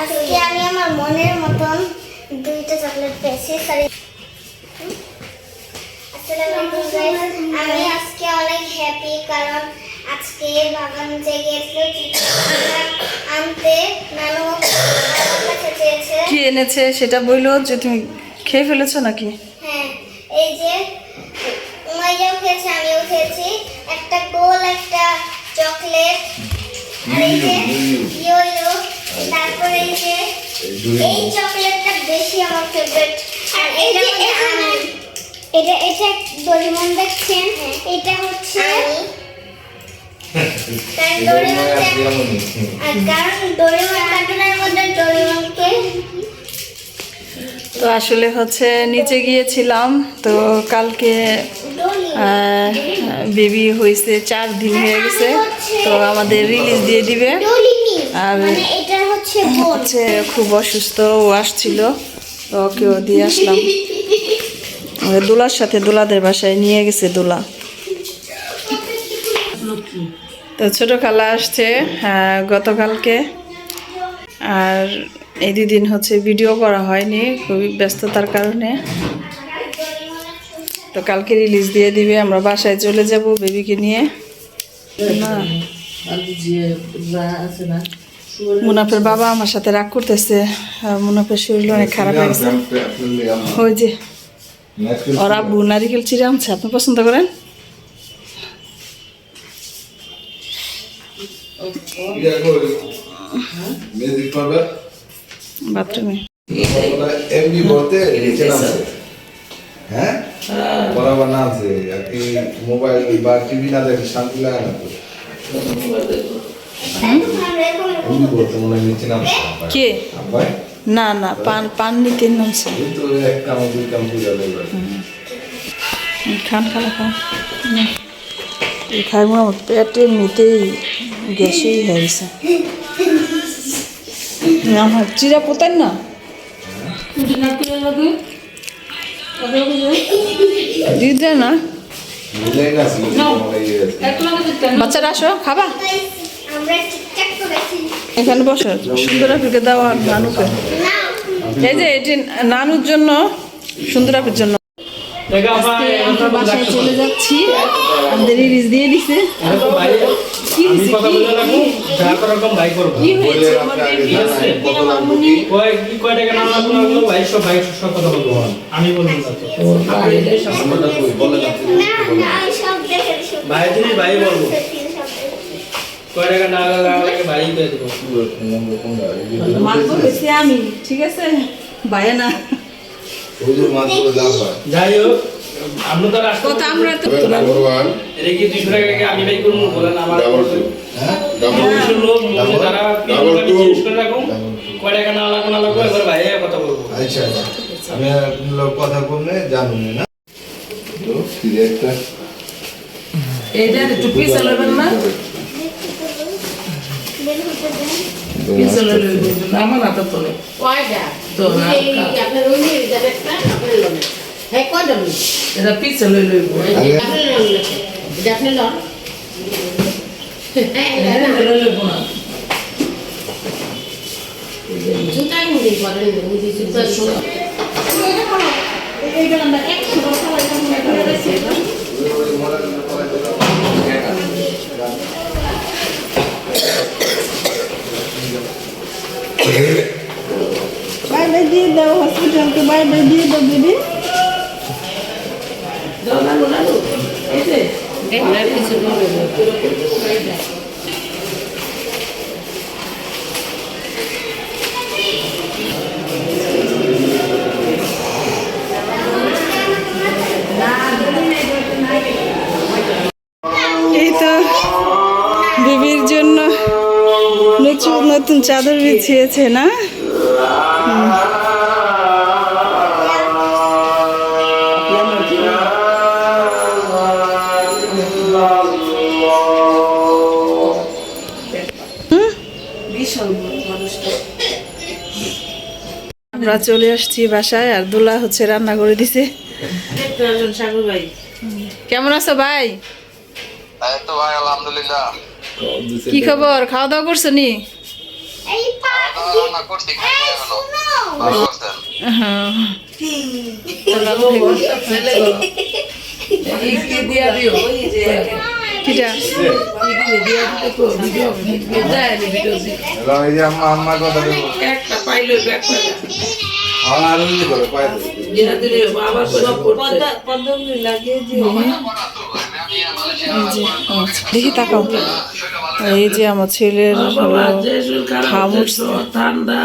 আজকে আমি আমার মনের মতন দুইটা চকলেট পেয়েছি। সরি, আসসালামু আলাইকুম গাইস। আমি আজকে অনেক হ্যাপি কারণ আজকে বাবা নিচে গিয়েছিল আনতে, নানু আমার কাছে চেয়েছে। কি এনেছে সেটা বললো, যে তুমি খেয়ে ফেলেছো নাকি? হ্যাঁ, এই যে উমাইয়াও খেয়েছে, আমিও খেয়েছি। একটা গোল একটা চকলেট, আর এই যে ইয়ো, তারপরে এই যে এই চকলেটটা বেশি আমার ফেভারিট। আর এটা এটা ডোরেমন দেখছেন, এটা হচ্ছে ডোরেমন, আর কারণ ডোরেমন কার্টুনের মধ্যে ডোরেমনকে। তো আসলে হচ্ছে নিচে গিয়েছিলাম, তো কালকে বেবি হয়েছে, 4 দিন হয়ে গেছে, তো আমাদের রিলিজ দিয়ে দিবে। আর এটা হচ্ছে হচ্ছে খুব অসুস্থ, ও আসছিল, তো ওকেও দিয়ে আসলাম। দোলার সাথে দোলাদের বাসায় নিয়ে গেছে দোলা। তো ছোট খালা আসছে গতকালকে, আর এই 2 দিন হচ্ছে ভিডিও করা হয়নি, খুবই ব্যস্ততার কারণে। তো কালকে রিলিজ দিয়ে দিবে, আমরা বাসায় চলে যাব বেবিকে নিয়ে। মুনাফের বাবা আমার সাথে রাগ করতেছে, মুনাফের শরীর অনেক খারাপ হয়ে গেছে। ওই যে ওরা আব্বু নারিকেল চিড়ে আনছে, আপনি পছন্দ করেন? বাথরুমে এমনি বলতে নিচে নামছে, হ্যাঁ বরাবর নামছে আর কি। মোবাইল বা টিভি না দেখে শান্তি লাগে না তো, এমনি বলতে মনে হয় নিচে নামছে। কে? আব্বাই না না, পান নিতে নামছে। কিন্তু এক কাম দুই কাম পূজা দেবে। খান খান খান, এই খাইব আমার পেটে এমনিতেই গ্যাসই হয়ে গেছে। আমার চিরা পোতার না দিদা না, বুঝলেই না ছিল তোমার এই বাচ্চারা আসো খাবা, আমরা ঠিকঠাক করেছি এখানে বসো। সুন্দর আপিকে দেওয়া নানুকে, এই যে এটি নানুর জন্য, সুন্দর আপির জন্য। আজকে আমরা বাসায় চলে যাচ্ছি, আমাদের রিলিজ দিয়ে দিছে। কি হয়েছে আমার বেবি আছে, মামুনি কয় টাকা নাম লাগলো ভাই, সব ভাই সব কথা বলবো আমি বলবো না তো নাম্বারটা কই বলে না আমি সব দেখে ভাই তুমি ভাই বলবো, কয় টাকা না লাগে ভাই দিয়ে দেবো। নম্বর কোনটা মাত্র হয়েছে আমি, ঠিক আছে ভাই না। ওই যে মাত্র লাভ হয়। যাই হোক, আমরা তো রাস্তা কথা আমরা তো নাম্বার 1 এটা কি 200 টাকা আমি ভাই করবো বলেন আমার ডাবল 2 হ্যাঁ ডাবল 200 লোক মনে যারা ডাবল আমি 2 জিজ্ঞেস করে রাখুন কয় টাকা না লাগবে এবার ভাই কথা বলবো। আচ্ছা আমি লোক কথা বললে জানুন না তো ফিরে একটা এইটা একটু পিছে লবেন না, বের হতে দেন। পিছে লবেন আমার হাতে তোলে কয়টা তো আপনার ওই যাবেটা আপনার লোন হ্যাঁ কয়টা লোন এটা পিছে লই লইব, আপনার লোন এটা আপনার লোন এটা লইব না। জুতাই মুড়ি করেন মুড়ি জুতা শোনা এইটা আমরা 100 টাকা এটা করে রাখছি। বাই বাই দিয়ে দাও, হসপিটালকে বাই বাই দিয়ে দাও বেবি। দাও না না, এই যে এটা কিছু বলবে না এই তো বেবির জন্য নতুন নতুন চাদর বিছিয়েছে না। আমরা চলে আসছি বাসায়, আর দোলা হচ্ছে রান্না করে দিছে। সাগর ভাই কেমন আছো ভাই? এই তো ভাই আলহামদুলিল্লাহ। কি খবর, খাওয়া দাওয়া করছো নি? এই পাখি হ্যাঁ কিটা এই যে আম্মার কথা বলবো একটা পাইলো ব্যাগ করে আর ওই যে করে পায় যেটা দিলে আবার সব করতে দেখি তাকাও এই যে আমার ছেলের হলো খামুশ ঠান্ডা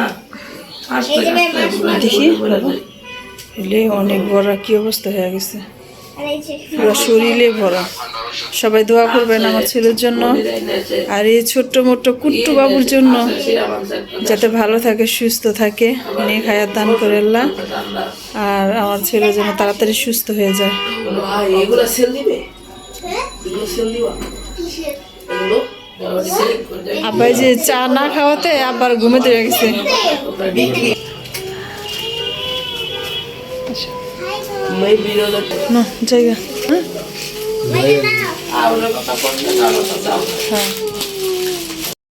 দেখি বাবা, এলে অনেক বড় কি অবস্থা হয়ে গেছে, আর এই যে পুরো শরীরে ভরা। সবাই দোয়া করবেন আমার ছেলের জন্য আর এই ছোট্ট মোট্ট কুট্টু বাবুর জন্য, যাতে ভালো থাকে সুস্থ থাকে, অনেক হায়াত দান করে আল্লাহ। আর আমার ছেলে যেন তাড়াতাড়ি সুস্থ হয়ে যায়। এগুলো সেল দিবে হ্যাঁ? এগুলো সেল দিবা কিসের? এগুলো সেল করে আব্বাই যে চা না খাওয়াতে আব্বার ঘুমে ধরে গেছে। বিক্রি মই বিরোধ না জায়গা হ্যাঁ মাইয়া নাও। আওলা কথা বলতে না কথা দাও হ্যাঁ